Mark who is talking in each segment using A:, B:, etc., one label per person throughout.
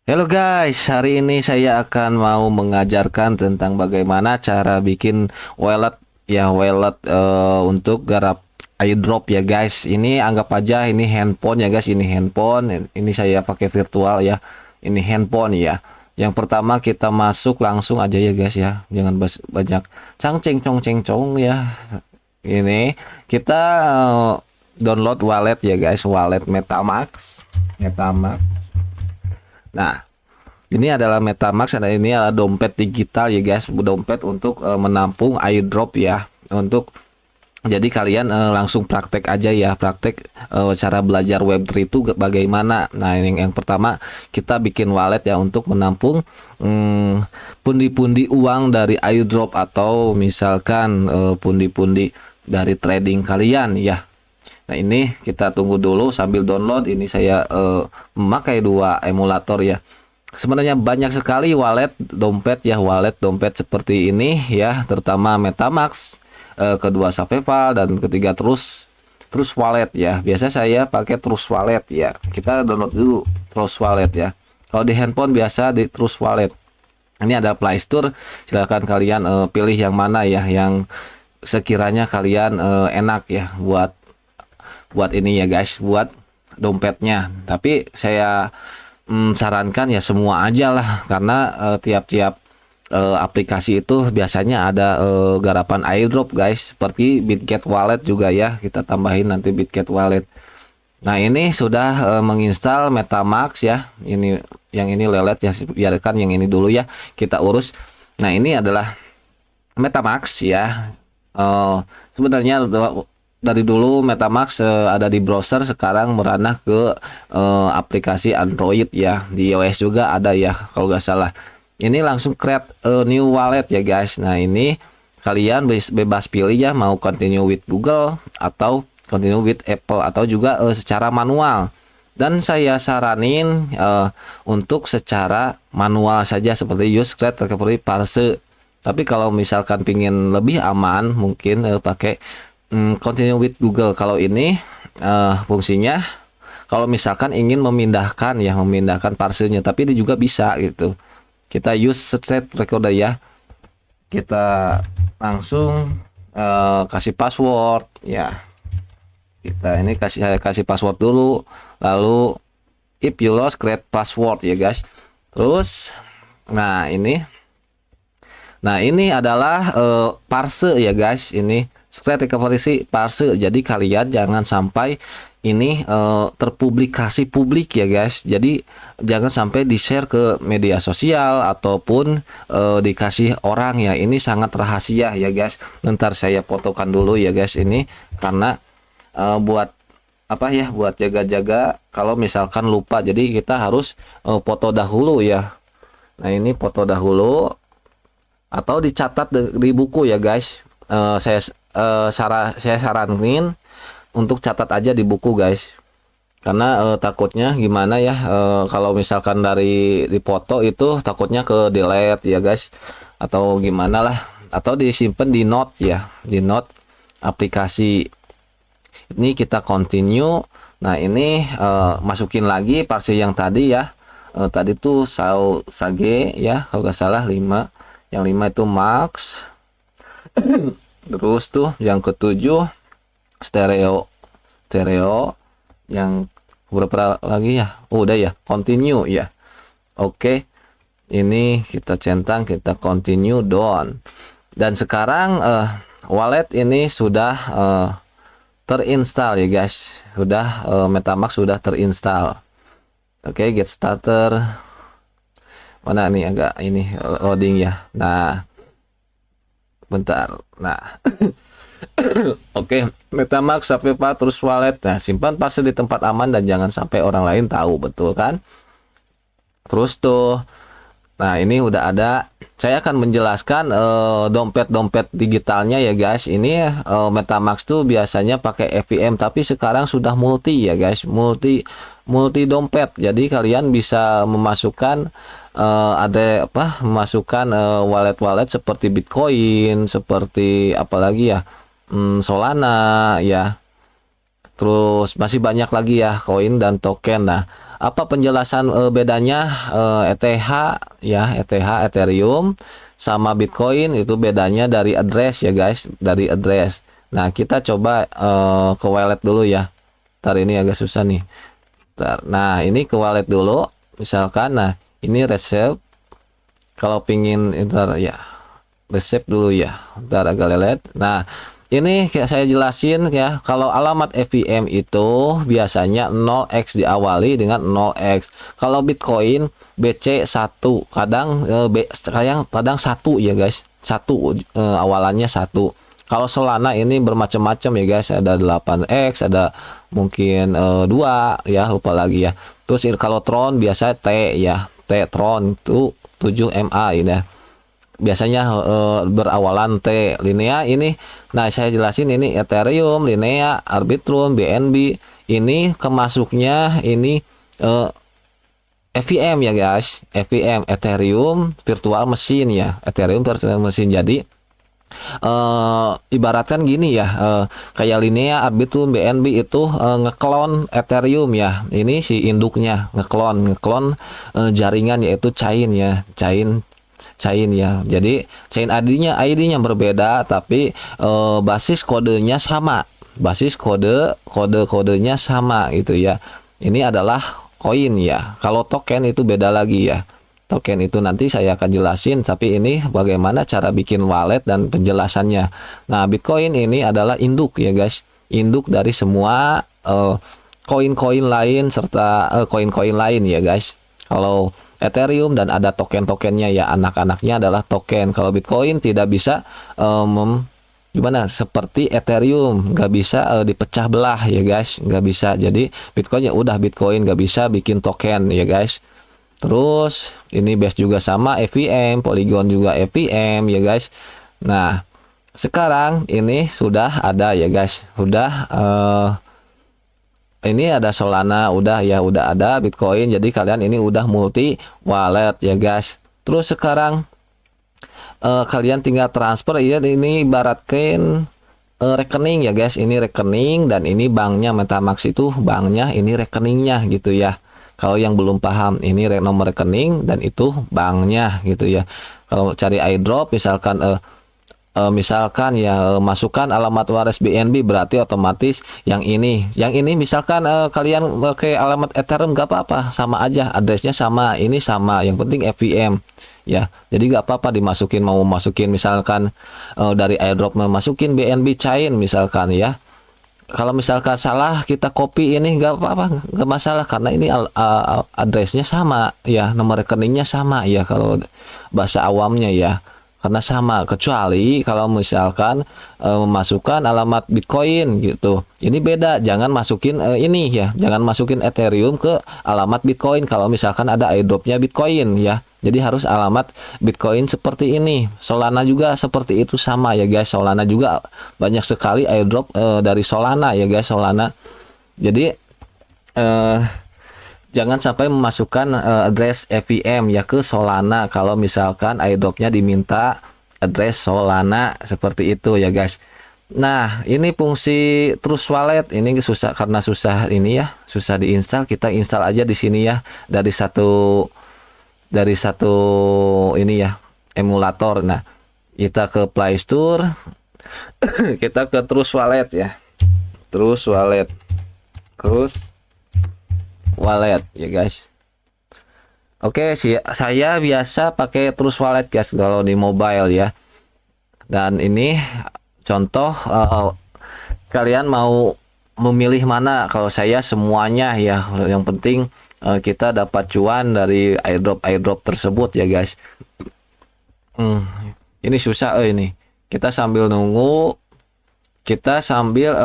A: Halo guys, hari ini saya akan mau mengajarkan tentang bagaimana cara bikin wallet untuk garap airdrop ya guys. Ini anggap aja ini handphone ya guys, ini handphone. Ini saya pakai virtual ya. Ini handphone ya. Yang pertama kita masuk langsung aja ya guys ya. Jangan banyak cang cong ya. Ini kita download wallet ya guys, wallet MetaMask. MetaMask. Nah, ini adalah MetaMask dan ini adalah dompet digital ya guys, dompet untuk menampung airdrop ya. Untuk jadi kalian langsung praktek aja ya, praktek cara belajar Web3 itu bagaimana. Nah, yang pertama kita bikin wallet ya untuk menampung pundi-pundi uang dari airdrop atau misalkan pundi-pundi dari trading kalian ya. Nah, ini kita tunggu dulu sambil download. Ini saya memakai dua emulator ya. Sebenarnya banyak sekali wallet dompet seperti ini ya, terutama MetaMask, kedua SavePal dan ketiga Trust Wallet ya. Biasa saya pakai Trust Wallet ya. Kita download dulu Trust Wallet ya. Kalau di handphone biasa di Trust Wallet. Ini ada Play Store, silakan kalian pilih yang mana ya, yang sekiranya kalian enak ya buat buat ini ya guys, buat dompetnya. Tapi saya sarankan ya semua aja lah, karena tiap-tiap aplikasi itu biasanya ada garapan airdrop guys, seperti Bitget Wallet juga ya, kita tambahin nanti Bitget Wallet. Nah, ini sudah menginstal MetaMask ya. Ini yang ini lelet ya, biarkan yang ini dulu ya, kita urus. Nah, ini adalah MetaMask ya. Sebenarnya dari dulu MetaMask ada di browser, sekarang meranah ke aplikasi Android ya, di iOS juga ada ya kalau nggak salah. Ini langsung create a new wallet ya guys. Nah, ini kalian bebas pilih ya, mau continue with Google atau continue with Apple atau juga secara manual. Dan saya saranin untuk secara manual saja, seperti use create recovery parse. Tapi kalau misalkan pingin lebih aman, mungkin pakai continue with Google. Kalau ini fungsinya kalau misalkan ingin memindahkan parsenya, tapi ini juga bisa gitu. Kita use set recorder ya. Kita langsung kasih password ya. Kita ini saya kasih password dulu, lalu if you lost create password ya guys. Terus nah ini adalah parse ya guys. Ini secret recovery parse. Jadi kalian jangan sampai ini terpublikasi publik ya guys. Jadi jangan sampai di-share ke media sosial ataupun dikasih orang ya. Ini sangat rahasia ya guys. Ntar saya fotokan dulu ya guys ini, karena buat apa ya, buat jaga-jaga kalau misalkan lupa. Jadi kita harus foto dahulu ya. Nah, ini foto dahulu atau dicatat di buku ya guys. Saya saranin untuk catat aja di buku guys, karena takutnya gimana ya, kalau misalkan dari di foto itu takutnya ke delete ya guys, atau gimana lah, atau disimpan di note ya, di note aplikasi. Ini kita continue. Nah, ini masukin lagi parsi yang tadi ya. Tadi tuh sage ya kalau nggak salah 5, yang 5 itu max. Terus tuh yang ketujuh stereo, yang berapa lagi ya, udah ya, continue ya. Oke, ini kita centang, kita continue down. Dan sekarang wallet ini sudah terinstall ya guys, sudah MetaMask sudah terinstall. Oke, get starter. Mana nih agak ini loading ya. Nah, bentar. Nah, oke, MetaMask sampai Pak terus wallet. Nah, simpan parcel di tempat aman dan jangan sampai orang lain tahu, betul kan? Terus tuh, nah ini udah ada. Saya akan menjelaskan dompet-dompet digitalnya ya guys. Ini MetaMask tuh biasanya pakai FPM, tapi sekarang sudah multi ya guys, multi dompet. Jadi kalian bisa memasukkan ada apa? Memasukkan wallet-wallet seperti Bitcoin, seperti apalagi ya, Solana ya. Terus masih banyak lagi ya koin dan token. Nah, Apa penjelasan bedanya ETH ya, ETH Ethereum sama Bitcoin itu bedanya dari address ya guys, dari address. Nah, kita coba ke wallet dulu ya. Ntar ini agak susah nih. Ntar. Nah, ini ke wallet dulu. Misalkan, nah ini receipt. Kalau pingin ntar ya receipt dulu ya. Ntar agak lelet. Nah, ini kayak saya jelasin ya, kalau alamat FVM itu biasanya 0x diawali dengan 0x. Kalau Bitcoin BC1, kadang kadang 1 ya guys. 1 awalannya 1. Kalau Solana ini bermacam-macam ya guys, ada 8x, ada mungkin 2 ya, lupa lagi ya. Terus kalau Tron biasa T ya. T Tron itu 7MA ini ya. Biasanya berawalan T. Linea ini, nah saya jelasin ini Ethereum, Linea, Arbitrum, BNB. Ini kemasuknya ini FVM ya guys, FVM Ethereum Virtual Machine ya, Ethereum Virtual Machine. Jadi ibaratkan gini ya, kayak Linea, Arbitrum, BNB itu ngeklon Ethereum ya. Ini si induknya ngeklon jaringan, yaitu chain ya, chain ya. Jadi chain ID-nya berbeda, tapi basis kodenya sama. Basis kodenya sama gitu ya. Ini adalah koin ya. Kalau token itu beda lagi ya. Token itu nanti saya akan jelasin, tapi ini bagaimana cara bikin wallet dan penjelasannya. Nah, Bitcoin ini adalah induk ya guys. Induk dari semua koin-koin lain serta koin-koin lain ya guys. Kalau Ethereum dan ada token-tokennya ya, anak-anaknya adalah token. Kalau Bitcoin tidak bisa gimana seperti Ethereum, nggak bisa dipecah belah ya guys, nggak bisa. Jadi Bitcoin ya udah Bitcoin, nggak bisa bikin token ya guys. Terus ini base juga sama FVM, Polygon juga FVM ya guys. Nah, sekarang ini sudah ada ya guys, sudah ini ada Solana, udah ada Bitcoin. Jadi kalian ini udah multi wallet ya guys. Terus sekarang kalian tinggal transfer ya, ini ibaratkan rekening ya guys. Ini rekening dan ini banknya, MetaMask itu banknya, ini rekeningnya gitu ya. Kalau yang belum paham, ini nomor rekening dan itu banknya gitu ya. Kalau cari airdrop misalkan ya, masukkan alamat waris BNB, berarti otomatis yang ini misalkan kalian pakai alamat Ethereum gak apa-apa, sama aja, addressnya sama, ini sama, yang penting FVM ya. Jadi gak apa-apa dimasukin, mau masukin misalkan dari airdrop memasukin BNB chain misalkan ya. Kalau misalkan salah kita copy ini gak apa-apa, gak masalah, karena ini addressnya sama ya, nomor rekeningnya sama ya, kalau bahasa awamnya ya, karena sama. Kecuali kalau misalkan memasukkan alamat Bitcoin gitu, ini beda. Jangan masukin ini ya, jangan masukin Ethereum ke alamat Bitcoin kalau misalkan ada airdropnya Bitcoin ya. Jadi harus alamat Bitcoin seperti ini. Solana juga seperti itu, sama ya guys. Solana juga banyak sekali airdrop dari Solana ya guys, Solana. Jadi jangan sampai memasukkan address FVM ya ke Solana kalau misalkan airdropnya diminta address Solana, seperti itu ya guys. Nah, ini fungsi Trust Wallet ini susah, karena susah ini ya, susah diinstal. Kita install aja di sini ya, dari satu ini ya, emulator. Nah, kita ke Play Store, kita ke Trust Wallet ya, Trust Wallet ya guys. Oke, saya biasa pakai Trust Wallet guys kalau di mobile ya. Dan ini contoh, kalian mau memilih mana? Kalau saya semuanya ya, yang penting kita dapat cuan dari airdrop tersebut ya guys. Ini susah ini. Kita sambil nunggu, kita sambil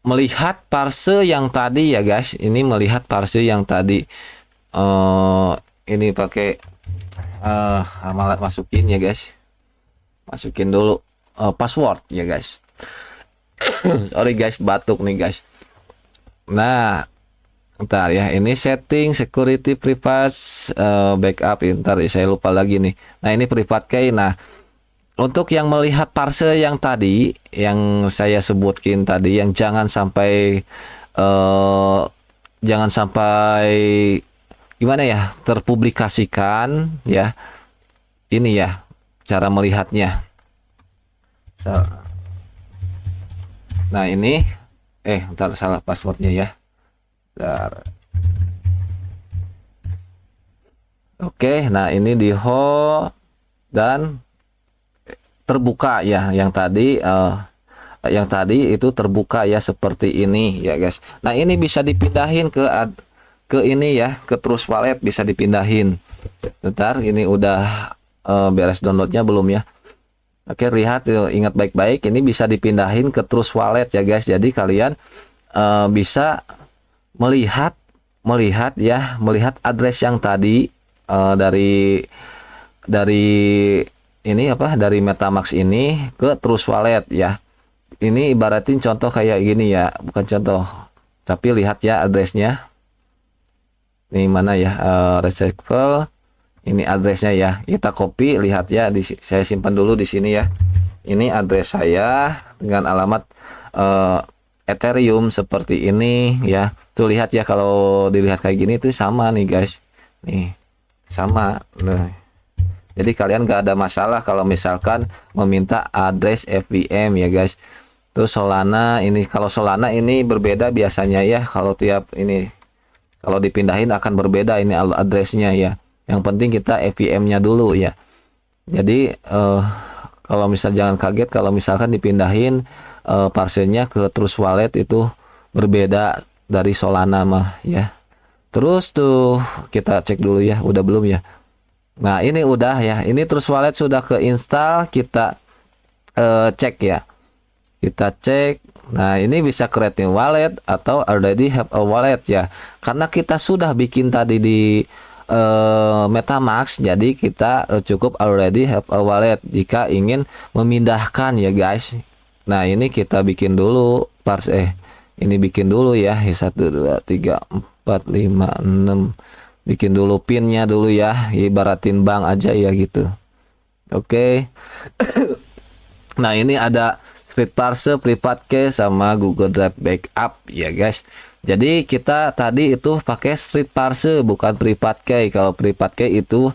A: melihat parse yang tadi ya guys. Ini melihat parse yang tadi. Ini pakai amalat, masukin ya guys. Masukin dulu password ya guys. Sorry guys, batuk nih guys. Nah, ntar ya, ini setting security private backup. Ntar saya lupa lagi nih. Nah, ini private key. Nah, untuk yang melihat parse yang tadi, yang saya sebutkin tadi, yang jangan sampai jangan sampai gimana ya, terpublikasikan ya. Ini ya cara melihatnya. Nah ini ntar salah passwordnya ya. Bentar. Oke, nah ini di hold dan terbuka ya, yang tadi itu terbuka ya seperti ini ya guys. Nah ini bisa dipindahin ke ini ya, ke Trust Wallet bisa dipindahin. Bentar, ini udah beres downloadnya belum ya? Oke, lihat, ingat baik-baik, ini bisa dipindahin ke Trust Wallet ya guys. Jadi kalian bisa melihat address yang tadi dari ini dari MetaMask ini ke Trust Wallet ya. Ini ibaratin contoh kayak gini ya, bukan contoh, tapi lihat ya addressnya. Ini mana ya, recycle. Ini addressnya ya. Kita copy, lihat ya, saya simpan dulu di sini ya. Ini address saya dengan alamat Ethereum seperti ini ya. Tuh lihat ya, kalau dilihat kayak gini tuh sama nih guys. Nih, sama. Nah, jadi kalian gak ada masalah kalau misalkan meminta address FVM ya guys. Terus Solana ini, kalau Solana ini berbeda biasanya ya. Kalau tiap ini, kalau dipindahin akan berbeda ini addressnya ya. Yang penting kita FVM-nya dulu ya. Jadi kalau misal jangan kaget kalau misalkan dipindahin parselnya ke Trust Wallet itu berbeda dari Solana mah ya. Terus tuh kita cek dulu ya, udah belum ya? Nah ini udah ya, ini Trust Wallet sudah keinstall, kita cek ya. Kita cek, nah ini bisa create new wallet atau already have a wallet ya. Karena kita sudah bikin tadi di MetaMask, jadi kita cukup already have a wallet jika ingin memindahkan ya guys. Nah ini kita bikin dulu ini bikin dulu ya, 1 2 3 4 5 6, bikin dulu pinnya dulu ya, ibaratin bank aja ya gitu. Oke. Nah ini ada Street Parser, Private Key sama Google Drive Backup ya guys. Jadi kita tadi itu pakai Street Parser bukan Private Key. Kalau Private Key itu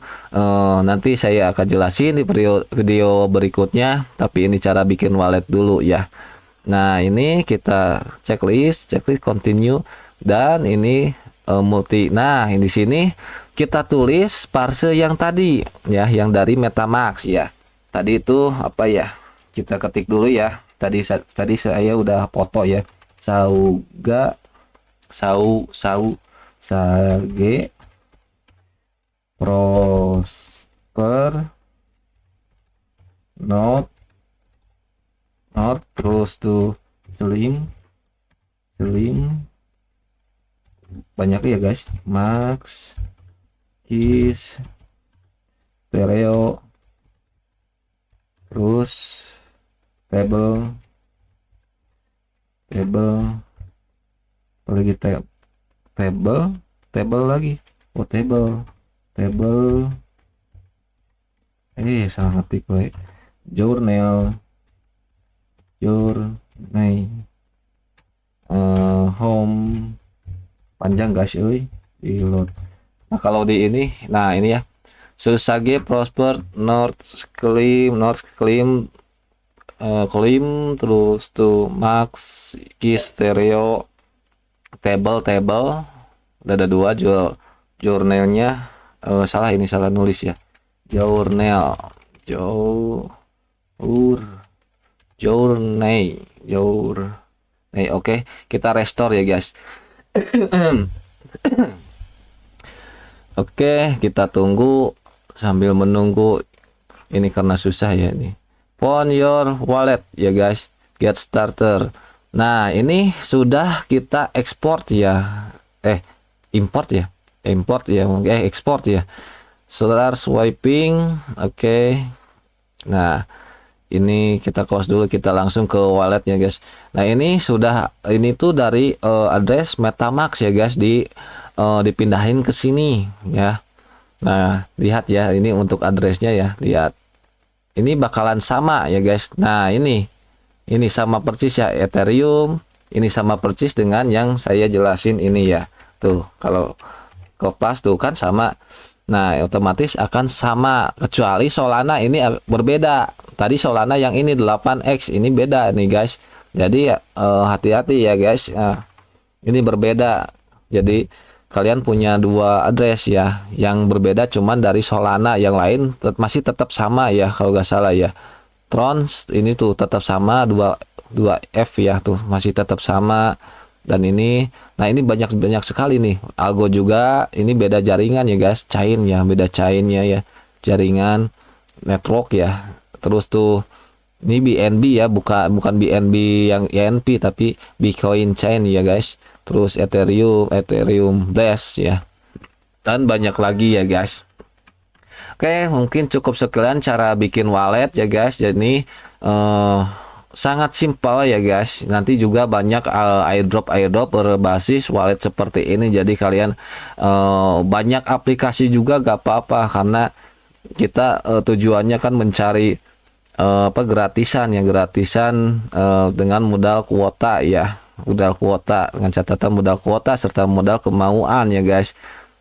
A: nanti saya akan jelasin di video berikutnya. Tapi ini cara bikin wallet dulu ya. Nah ini kita checklist continue, dan ini multi. Nah di sini kita tulis parser yang tadi ya, yang dari MetaMask ya. Tadi itu apa ya? Kita ketik dulu ya. Tadi saya udah foto ya. Sage Prosper not terus tuh slim banyak ya guys. Max is stereo, terus table lagi table lagi. Oh table salah ngetik we. Journal home panjang guys euy di load. Nah kalau di ini, nah ini ya, Sage Prosper North Claim terus tuh Max Key Stereo table ada dua. Journalnya salah nulis ya, journal oke, kita restore ya guys. Oke, kita tunggu sambil menunggu ini karena susah ya ini. Found your wallet ya guys, get starter. Nah ini sudah kita export ya, import ya, export ya. Solar swiping, oke. Nah ini kita close dulu, kita langsung ke walletnya guys. Nah ini tuh dari address MetaMask ya guys, dipindahin ke sini ya. Nah lihat ya, ini untuk addressnya ya, lihat ini bakalan sama ya guys. Nah ini sama persis ya Ethereum, ini sama persis dengan yang saya jelasin ini ya. tuh. Kalau kopas tuh kan sama. Nah, otomatis akan sama kecuali Solana ini berbeda. Tadi Solana yang ini 8X ini beda nih guys. Jadi hati-hati ya guys. Ini berbeda. Jadi kalian punya dua address ya, yang berbeda cuman dari Solana, yang lain masih tetap sama ya kalau nggak salah ya. Tron ini tuh tetap sama 2F ya, tuh masih tetap sama. Dan ini, nah ini banyak sekali nih. Algo juga ini beda jaringan ya guys, chain ya, beda chainnya ya, jaringan network ya. Terus tuh ini BNB ya, bukan BNB yang ENP tapi Bitcoin chain ya guys. Terus Ethereum Blast ya, dan banyak lagi ya guys. Oke, mungkin cukup sekian cara bikin wallet ya guys. Jadi sangat simpel ya guys. Nanti juga banyak airdrop berbasis wallet seperti ini. Jadi kalian banyak aplikasi juga gak apa-apa, karena kita tujuannya kan mencari gratisan dengan modal kuota ya, modal kuota dengan catatan modal kuota serta modal kemauan ya guys.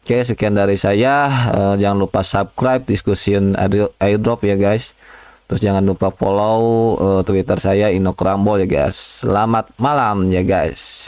A: Oke, sekian dari saya. Jangan lupa subscribe Discussion Airdrop ya guys. Terus jangan lupa follow Twitter saya Inokrambol ya guys. Selamat malam ya guys.